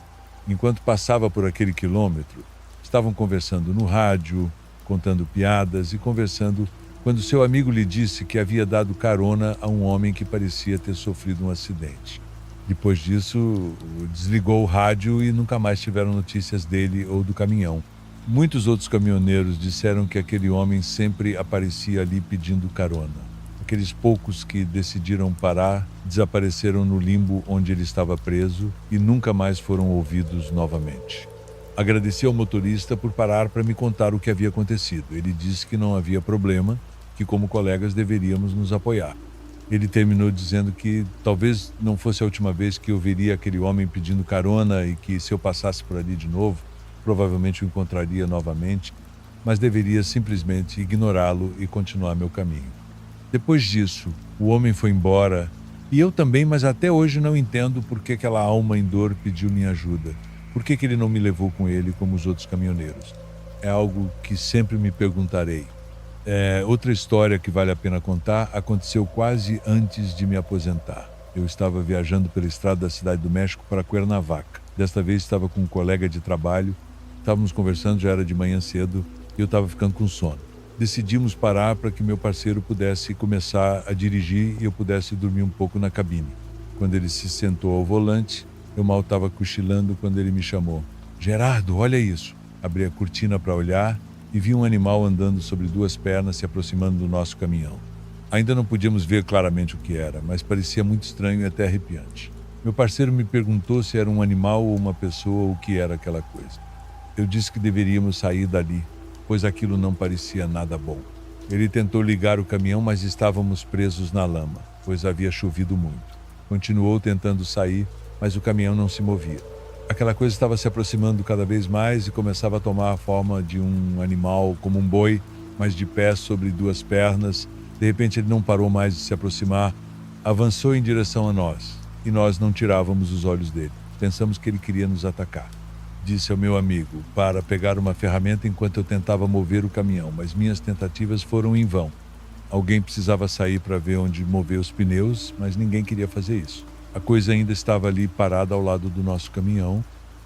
Enquanto passava por aquele quilômetro, estavam conversando no rádio, contando piadas e conversando quando seu amigo lhe disse que havia dado carona a um homem que parecia ter sofrido um acidente. Depois disso, desligou o rádio e nunca mais tiveram notícias dele ou do caminhão. Muitos outros caminhoneiros disseram que aquele homem sempre aparecia ali pedindo carona. Aqueles poucos que decidiram parar desapareceram no limbo onde ele estava preso e nunca mais foram ouvidos novamente. Agradeci ao motorista por parar para me contar o que havia acontecido. Ele disse que não havia problema, que como colegas deveríamos nos apoiar. Ele terminou dizendo que talvez não fosse a última vez que eu veria aquele homem pedindo carona e que se eu passasse por ali de novo, provavelmente o encontraria novamente, mas deveria simplesmente ignorá-lo e continuar meu caminho. Depois disso, o homem foi embora e eu também, mas até hoje não entendo por que aquela alma em dor pediu minha ajuda. Por que ele não me levou com ele como os outros caminhoneiros? É algo que sempre me perguntarei. Outra história que vale a pena contar aconteceu quase antes de me aposentar. Eu estava viajando pela estrada da Cidade do México para Cuernavaca. Desta vez estava com um colega de trabalho, estávamos conversando, já era de manhã cedo e eu estava ficando com sono. Decidimos parar para que meu parceiro pudesse começar a dirigir e eu pudesse dormir um pouco na cabine. Quando ele se sentou ao volante, eu mal estava cochilando quando ele me chamou. "Gerardo, olha isso." Abri a cortina para olhar e vi um animal andando sobre duas pernas se aproximando do nosso caminhão. Ainda não podíamos ver claramente o que era, mas parecia muito estranho e até arrepiante. Meu parceiro me perguntou se era um animal ou uma pessoa ou o que era aquela coisa. Eu disse que deveríamos sair dali, pois aquilo não parecia nada bom. Ele tentou ligar o caminhão, mas estávamos presos na lama, pois havia chovido muito. Continuou tentando sair, mas o caminhão não se movia. Aquela coisa estava se aproximando cada vez mais e começava a tomar a forma de um animal, como um boi, mas de pé sobre duas pernas. De repente ele não parou mais de se aproximar, avançou em direção a nós, e nós não tirávamos os olhos dele. Pensamos que ele queria nos atacar. Disse ao meu amigo para pegar uma ferramenta enquanto eu tentava mover o caminhão, mas minhas tentativas foram em vão. Alguém precisava sair para ver onde mover os pneus, mas ninguém queria fazer isso. A coisa ainda estava ali parada ao lado do nosso caminhão.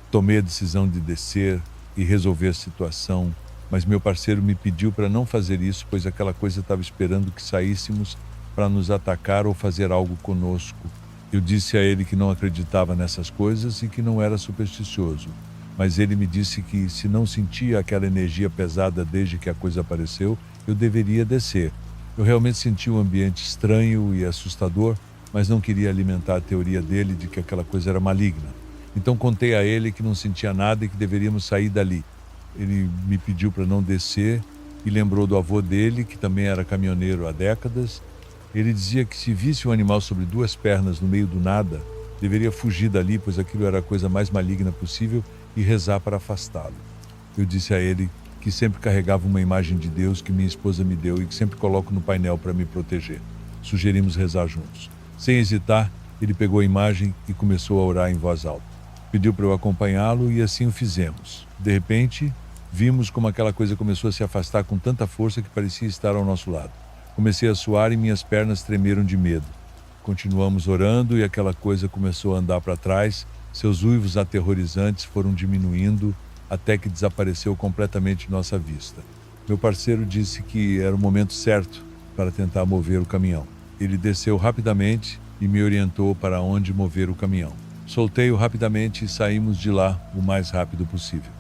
Tomei a decisão de descer e resolver a situação, mas meu parceiro me pediu para não fazer isso, pois aquela coisa estava esperando que saíssemos para nos atacar ou fazer algo conosco. Eu disse a ele que não acreditava nessas coisas e que não era supersticioso, mas ele me disse que se não sentia aquela energia pesada desde que a coisa apareceu, eu deveria descer. Eu realmente senti um ambiente estranho e assustador, mas não queria alimentar a teoria dele de que aquela coisa era maligna. Então contei a ele que não sentia nada e que deveríamos sair dali. Ele me pediu para não descer e lembrou do avô dele, que também era caminhoneiro há décadas. Ele dizia que se visse um animal sobre duas pernas no meio do nada, deveria fugir dali, pois aquilo era a coisa mais maligna possível, e rezar para afastá-lo. Eu disse a ele que sempre carregava uma imagem de Deus que minha esposa me deu e que sempre coloco no painel para me proteger. Sugerimos rezar juntos. Sem hesitar, ele pegou a imagem e começou a orar em voz alta. Pediu para eu acompanhá-lo e assim o fizemos. De repente, vimos como aquela coisa começou a se afastar com tanta força que parecia estar ao nosso lado. Comecei a suar e minhas pernas tremeram de medo. Continuamos orando e aquela coisa começou a andar para trás. Seus uivos aterrorizantes foram diminuindo até que desapareceu completamente de nossa vista. Meu parceiro disse que era o momento certo para tentar mover o caminhão. Ele desceu rapidamente e me orientou para onde mover o caminhão. Soltei-o rapidamente e saímos de lá o mais rápido possível.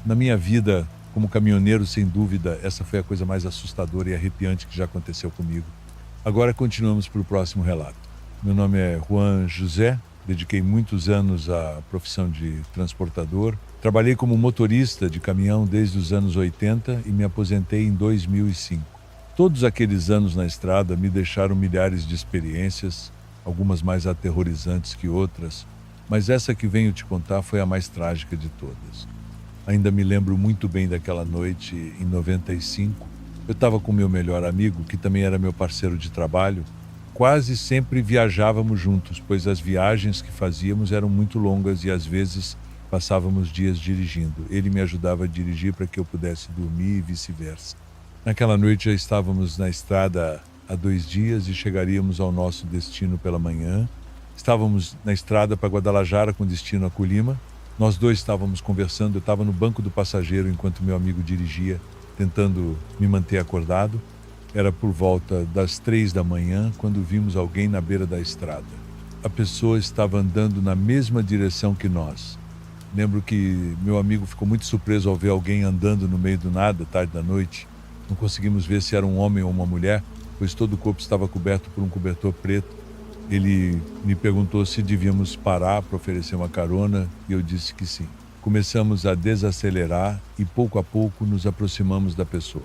Na minha vida, como caminhoneiro, sem dúvida, essa foi a coisa mais assustadora e arrepiante que já aconteceu comigo. Agora continuamos para o próximo relato. Meu nome é Juan José, dediquei muitos anos à profissão de transportador. Trabalhei como motorista de caminhão desde os anos 80 e me aposentei em 2005. Todos aqueles anos na estrada me deixaram milhares de experiências, algumas mais aterrorizantes que outras, mas essa que venho te contar foi a mais trágica de todas. Ainda me lembro muito bem daquela noite, em 95. Eu estava com meu melhor amigo, que também era meu parceiro de trabalho. Quase sempre viajávamos juntos, pois as viagens que fazíamos eram muito longas e às vezes passávamos dias dirigindo. Ele me ajudava a dirigir para que eu pudesse dormir e vice-versa. Naquela noite já estávamos na estrada há 2 dias e chegaríamos ao nosso destino pela manhã. Estávamos na estrada para Guadalajara com destino a Colima. Nós dois estávamos conversando, eu estava no banco do passageiro enquanto meu amigo dirigia, tentando me manter acordado. Era por volta das 3 da manhã quando vimos alguém na beira da estrada. A pessoa estava andando na mesma direção que nós. Lembro que meu amigo ficou muito surpreso ao ver alguém andando no meio do nada, tarde da noite. Não conseguimos ver se era um homem ou uma mulher, pois todo o corpo estava coberto por um cobertor preto. Ele me perguntou se devíamos parar para oferecer uma carona e eu disse que sim. Começamos a desacelerar e pouco a pouco nos aproximamos da pessoa.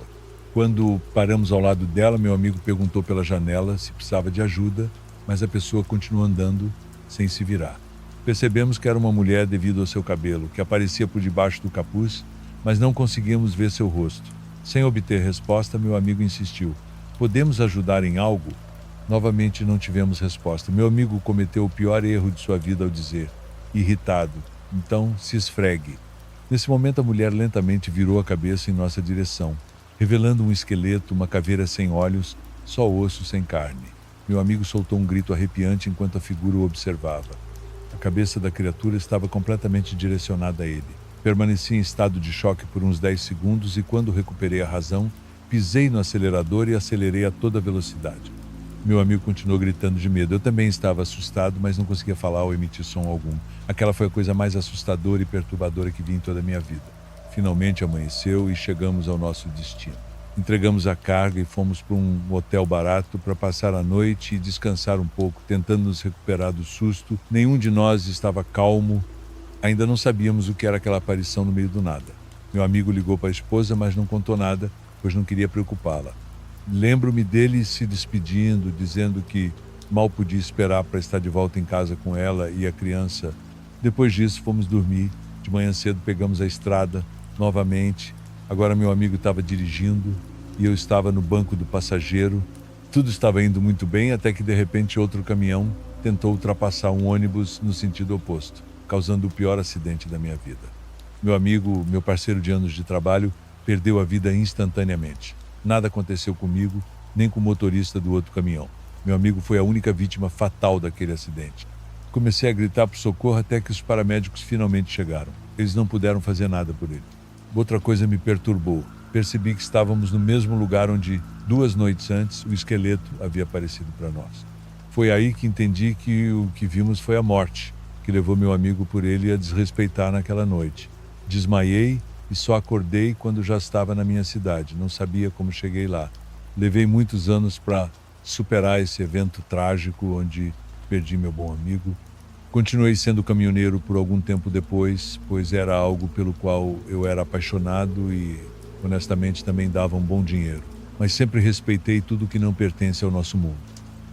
Quando paramos ao lado dela, meu amigo perguntou pela janela se precisava de ajuda, mas a pessoa continuou andando sem se virar. Percebemos que era uma mulher devido ao seu cabelo, que aparecia por debaixo do capuz, mas não conseguíamos ver seu rosto. Sem obter resposta, meu amigo insistiu. Podemos ajudar em algo? Novamente não tivemos resposta. Meu amigo cometeu o pior erro de sua vida ao dizer, irritado, então se esfregue. Nesse momento a mulher lentamente virou a cabeça em nossa direção, revelando um esqueleto, uma caveira sem olhos, só osso sem carne. Meu amigo soltou um grito arrepiante enquanto a figura o observava. A cabeça da criatura estava completamente direcionada a ele. Permaneci em estado de choque por uns 10 segundos e quando recuperei a razão, pisei no acelerador e acelerei a toda velocidade. Meu amigo continuou gritando de medo. Eu também estava assustado, mas não conseguia falar ou emitir som algum. Aquela foi a coisa mais assustadora e perturbadora que vi em toda a minha vida. Finalmente amanheceu e chegamos ao nosso destino. Entregamos a carga e fomos para um hotel barato para passar a noite e descansar um pouco, tentando nos recuperar do susto. Nenhum de nós estava calmo. Ainda não sabíamos o que era aquela aparição no meio do nada. Meu amigo ligou para a esposa, mas não contou nada, pois não queria preocupá-la. Lembro-me dele se despedindo, dizendo que Mal podia esperar para estar de volta em casa com ela e a criança. Depois disso, fomos dormir. De manhã cedo, pegamos a estrada novamente. Agora meu amigo estava dirigindo e eu estava no banco do passageiro. Tudo estava indo muito bem até que, de repente, outro caminhão tentou ultrapassar um ônibus no sentido oposto, causando o pior acidente da minha vida. Meu amigo, meu parceiro de anos de trabalho, perdeu a vida instantaneamente. Nada aconteceu comigo, nem com o motorista do outro caminhão. Meu amigo foi a única vítima fatal daquele acidente. Comecei a gritar por socorro até que os paramédicos finalmente chegaram. Eles não puderam fazer nada por ele. Outra coisa me perturbou. Percebi que estávamos no mesmo lugar onde, 2 noites antes, o esqueleto havia aparecido para nós. Foi aí que entendi que o que vimos foi a morte, que levou meu amigo por ele a desrespeitar naquela noite. Desmaiei e só acordei quando já estava na minha cidade. Não sabia como cheguei lá. Levei muitos anos para superar esse evento trágico onde perdi meu bom amigo. Continuei sendo caminhoneiro por algum tempo depois, pois era algo pelo qual eu era apaixonado e, honestamente, também dava um bom dinheiro. Mas sempre respeitei tudo que não pertence ao nosso mundo.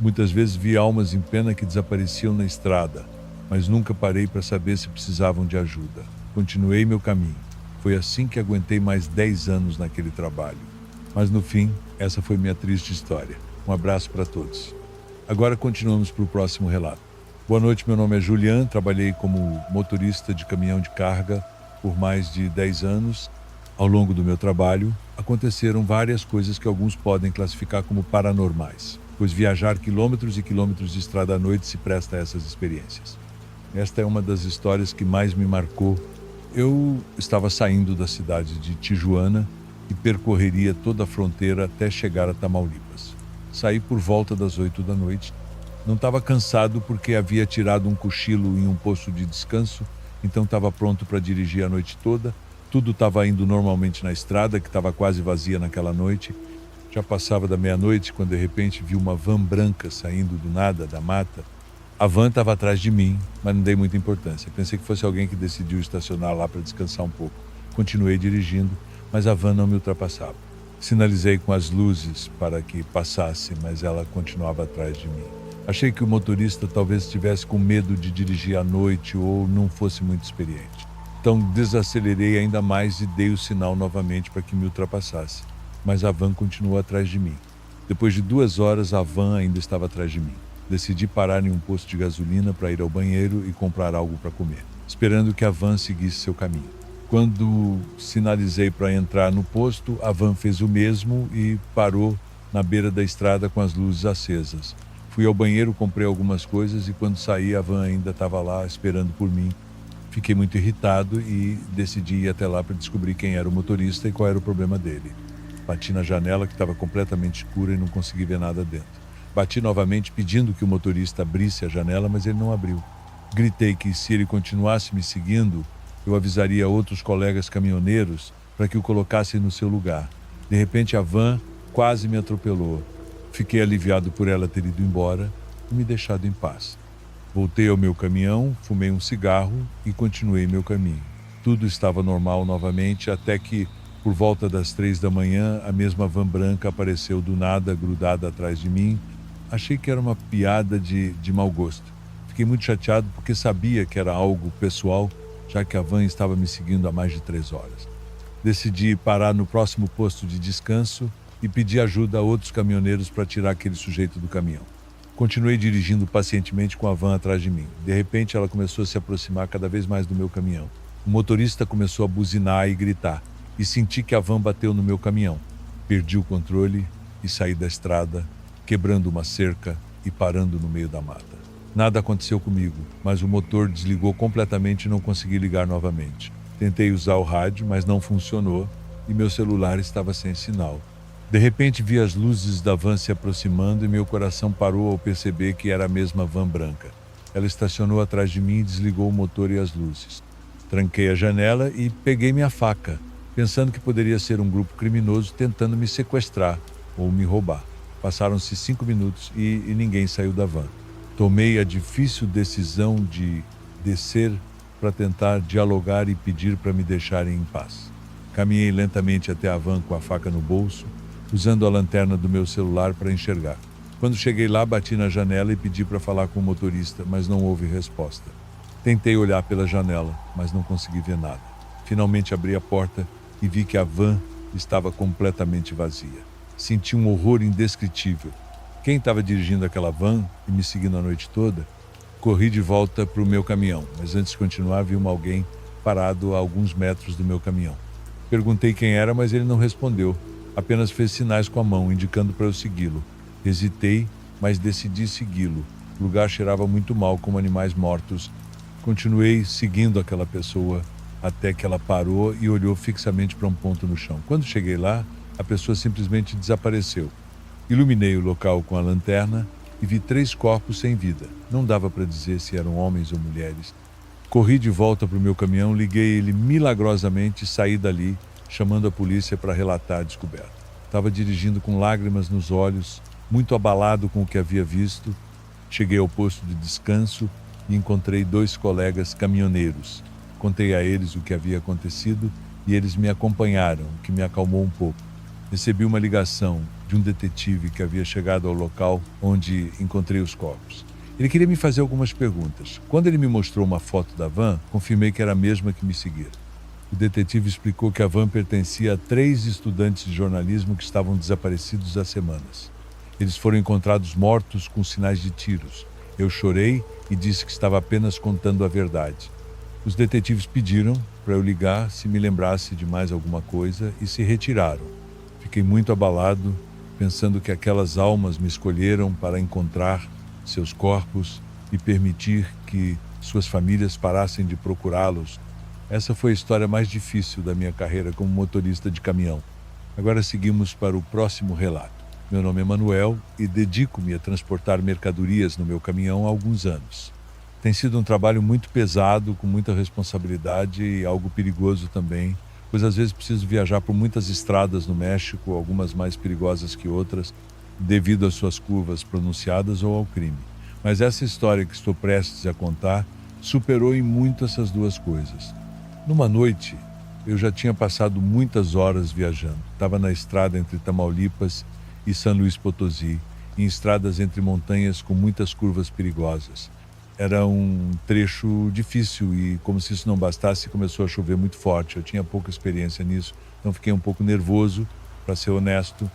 Muitas vezes vi almas em pena que desapareciam na estrada, mas nunca parei para saber se precisavam de ajuda. Continuei meu caminho. Foi assim que aguentei mais 10 anos naquele trabalho. Mas no fim, essa foi minha triste história. Um abraço para todos. Agora continuamos para o próximo relato. Boa noite, meu nome é Julian, trabalhei como motorista de caminhão de carga por mais de 10 anos. Ao longo do meu trabalho, aconteceram várias coisas que alguns podem classificar como paranormais, pois viajar quilômetros e quilômetros de estrada à noite se presta a essas experiências. Esta é uma das histórias que mais me marcou. Eu estava saindo da cidade de Tijuana e percorreria toda a fronteira até chegar a Tamaulipas. Saí por volta das 8 da noite. Não estava cansado porque havia tirado um cochilo em um posto de descanso, então estava pronto para dirigir a noite toda. Tudo estava indo normalmente na estrada, que estava quase vazia naquela noite. Já passava da meia-noite quando de repente vi uma van branca saindo do nada, da mata. A van estava atrás de mim, mas não dei muita importância. Pensei que fosse alguém que decidiu estacionar lá para descansar um pouco. Continuei dirigindo, mas a van não me ultrapassava. Sinalizei com as luzes para que passasse, mas ela continuava atrás de mim. Achei que o motorista talvez estivesse com medo de dirigir à noite ou não fosse muito experiente. Então desacelerei ainda mais e dei o sinal novamente para que me ultrapassasse. Mas a van continuou atrás de mim. Depois de 2 horas, a van ainda estava atrás de mim. Decidi parar em um posto de gasolina para ir ao banheiro e comprar algo para comer, esperando que a van seguisse seu caminho. Quando sinalizei para entrar no posto, a van fez o mesmo e parou na beira da estrada com as luzes acesas. Fui ao banheiro, comprei algumas coisas e quando saí a van ainda estava lá esperando por mim. Fiquei muito irritado e decidi ir até lá para descobrir quem era o motorista e qual era o problema dele. Bati na janela que estava completamente escura e não consegui ver nada dentro. Bati novamente pedindo que o motorista abrisse a janela, mas ele não abriu. Gritei que se ele continuasse me seguindo, eu avisaria outros colegas caminhoneiros para que o colocassem no seu lugar. De repente a van quase me atropelou. Fiquei aliviado por ela ter ido embora e me deixado em paz. Voltei ao meu caminhão, fumei um cigarro e continuei meu caminho. Tudo estava normal novamente até que, por volta das 3 da manhã, a mesma van branca apareceu do nada, grudada atrás de mim. Achei que era uma piada de mau gosto. Fiquei muito chateado porque sabia que era algo pessoal, já que a van estava me seguindo há mais de 3 horas. Decidi parar no próximo posto de descanso e pedir ajuda a outros caminhoneiros para tirar aquele sujeito do caminhão. Continuei dirigindo pacientemente com a van atrás de mim. De repente, ela começou a se aproximar cada vez mais do meu caminhão. O motorista começou a buzinar e gritar, e senti que a van bateu no meu caminhão. Perdi o controle e saí da estrada, quebrando uma cerca e parando no meio da mata. Nada aconteceu comigo, mas o motor desligou completamente e não consegui ligar novamente. Tentei usar o rádio, mas não funcionou e meu celular estava sem sinal. De repente vi as luzes da van se aproximando e meu coração parou ao perceber que era a mesma van branca. Ela estacionou atrás de mim e desligou o motor e as luzes. Tranquei a janela e peguei minha faca, pensando que poderia ser um grupo criminoso tentando me sequestrar ou me roubar. Passaram-se 5 minutos e ninguém saiu da van. Tomei a difícil decisão de descer para tentar dialogar e pedir para me deixarem em paz. Caminhei lentamente até a van com a faca no bolso, usando a lanterna do meu celular para enxergar. Quando cheguei lá, bati na janela e pedi para falar com o motorista, mas não houve resposta. Tentei olhar pela janela, mas não consegui ver nada. Finalmente abri a porta e vi que a van estava completamente vazia. Senti um horror indescritível. Quem estava dirigindo aquela van e me seguindo a noite toda? Corri de volta para o meu caminhão, mas antes de continuar vi alguém parado a alguns metros do meu caminhão. Perguntei quem era, mas ele não respondeu. Apenas fez sinais com a mão, indicando para eu segui-lo. Hesitei, mas decidi segui-lo. O lugar cheirava muito mal, como animais mortos. Continuei seguindo aquela pessoa até que ela parou e olhou fixamente para um ponto no chão. Quando cheguei lá, a pessoa simplesmente desapareceu. Iluminei o local com a lanterna e vi 3 corpos sem vida. Não dava para dizer se eram homens ou mulheres. Corri de volta para o meu caminhão, liguei ele milagrosamente e saí dali, chamando a polícia para relatar a descoberta. Estava dirigindo com lágrimas nos olhos, muito abalado com o que havia visto. Cheguei ao posto de descanso e encontrei 2 colegas caminhoneiros. Contei a eles o que havia acontecido e eles me acompanharam, o que me acalmou um pouco. Recebi uma ligação de um detetive que havia chegado ao local onde encontrei os corpos. Ele queria me fazer algumas perguntas. Quando ele me mostrou uma foto da van, confirmei que era a mesma que me seguira. O detetive explicou que a van pertencia a 3 estudantes de jornalismo que estavam desaparecidos há semanas. Eles foram encontrados mortos com sinais de tiros. Eu chorei e disse que estava apenas contando a verdade. Os detetives pediram para eu ligar se me lembrasse de mais alguma coisa e se retiraram. Fiquei muito abalado, pensando que aquelas almas me escolheram para encontrar seus corpos e permitir que suas famílias parassem de procurá-los. Essa foi a história mais difícil da minha carreira como motorista de caminhão. Agora seguimos para o próximo relato. Meu nome é Manuel e dedico-me a transportar mercadorias no meu caminhão há alguns anos. Tem sido um trabalho muito pesado, com muita responsabilidade e algo perigoso também, pois às vezes preciso viajar por muitas estradas no México, algumas mais perigosas que outras, devido às suas curvas pronunciadas ou ao crime. Mas essa história que estou prestes a contar superou em muito essas 2 coisas. Numa noite, eu já tinha passado muitas horas viajando. Estava na estrada entre Tamaulipas e São Luís Potosí, em estradas entre montanhas com muitas curvas perigosas. Era um trecho difícil e, como se isso não bastasse, começou a chover muito forte. Eu tinha pouca experiência nisso, então fiquei um pouco nervoso, para ser honesto.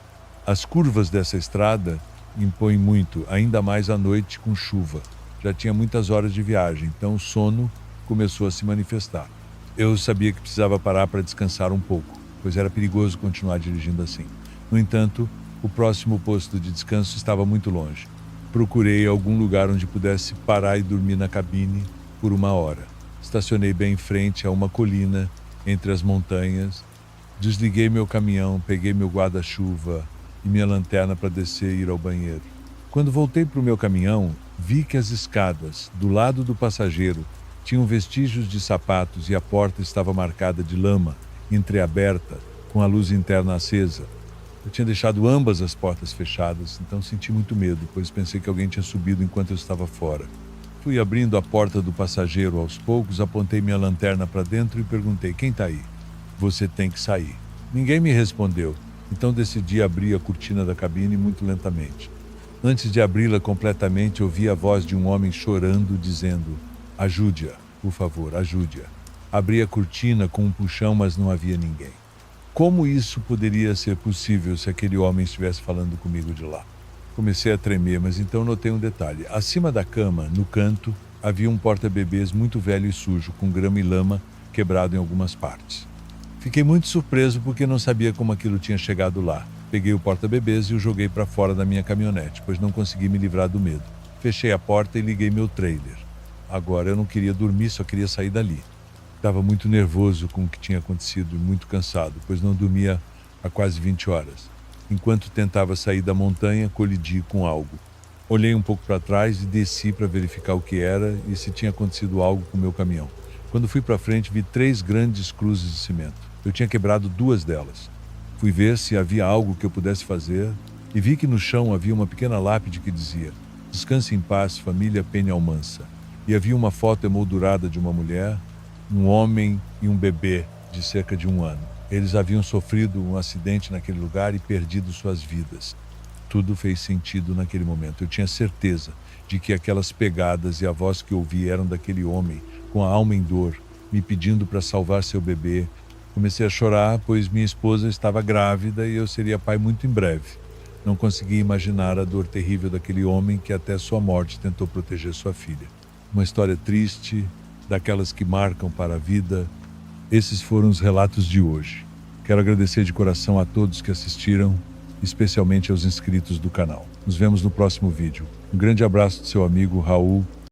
As curvas dessa estrada impõem muito, ainda mais à noite com chuva. Já tinha muitas horas de viagem, então o sono começou a se manifestar. Eu sabia que precisava parar para descansar um pouco, pois era perigoso continuar dirigindo assim. No entanto, o próximo posto de descanso estava muito longe. Procurei algum lugar onde pudesse parar e dormir na cabine por 1 hora. Estacionei bem em frente a uma colina entre as montanhas. Desliguei meu caminhão, peguei meu guarda-chuva e minha lanterna para descer e ir ao banheiro. Quando voltei para o meu caminhão, vi que as escadas, do lado do passageiro, tinham vestígios de sapatos e a porta estava marcada de lama, entreaberta, com a luz interna acesa. Eu tinha deixado ambas as portas fechadas, então senti muito medo, pois pensei que alguém tinha subido enquanto eu estava fora. Fui abrindo a porta do passageiro aos poucos, apontei minha lanterna para dentro e perguntei: quem está aí? Você tem que sair. Ninguém me respondeu, então decidi abrir a cortina da cabine muito lentamente. Antes de abri-la completamente, ouvi a voz de um homem chorando, dizendo: ajude-a, por favor, ajude-a. Abri a cortina com um puxão, mas não havia ninguém. Como isso poderia ser possível se aquele homem estivesse falando comigo de lá? Comecei a tremer, mas então notei um detalhe. Acima da cama, no canto, havia um porta-bebês muito velho e sujo, com grama e lama quebrado em algumas partes. Fiquei muito surpreso porque não sabia como aquilo tinha chegado lá. Peguei o porta-bebês e o joguei para fora da minha caminhonete, pois não consegui me livrar do medo. Fechei a porta e liguei meu trailer. Agora eu não queria dormir, só queria sair dali. Estava muito nervoso com o que tinha acontecido e muito cansado, pois não dormia há quase 20 horas. Enquanto tentava sair da montanha, colidi com algo. Olhei um pouco para trás e desci para verificar o que era e se tinha acontecido algo com o meu caminhão. Quando fui para frente, vi 3 grandes cruzes de cimento. Eu tinha quebrado 2 delas. Fui ver se havia algo que eu pudesse fazer e vi que no chão havia uma pequena lápide que dizia: descanse em paz, família Penha Almança. E havia uma foto emoldurada de uma mulher, um homem e um bebê de cerca de 1 ano. Eles haviam sofrido um acidente naquele lugar e perdido suas vidas. Tudo fez sentido naquele momento. Eu tinha certeza de que aquelas pegadas e a voz que ouvi eram daquele homem com a alma em dor, me pedindo para salvar seu bebê. Comecei a chorar, pois minha esposa estava grávida e eu seria pai muito em breve. Não conseguia imaginar a dor terrível daquele homem que até sua morte tentou proteger sua filha. Uma história triste, daquelas que marcam para a vida. Esses foram os relatos de hoje. Quero agradecer de coração a todos que assistiram, especialmente aos inscritos do canal. Nos vemos no próximo vídeo. Um grande abraço do seu amigo Raul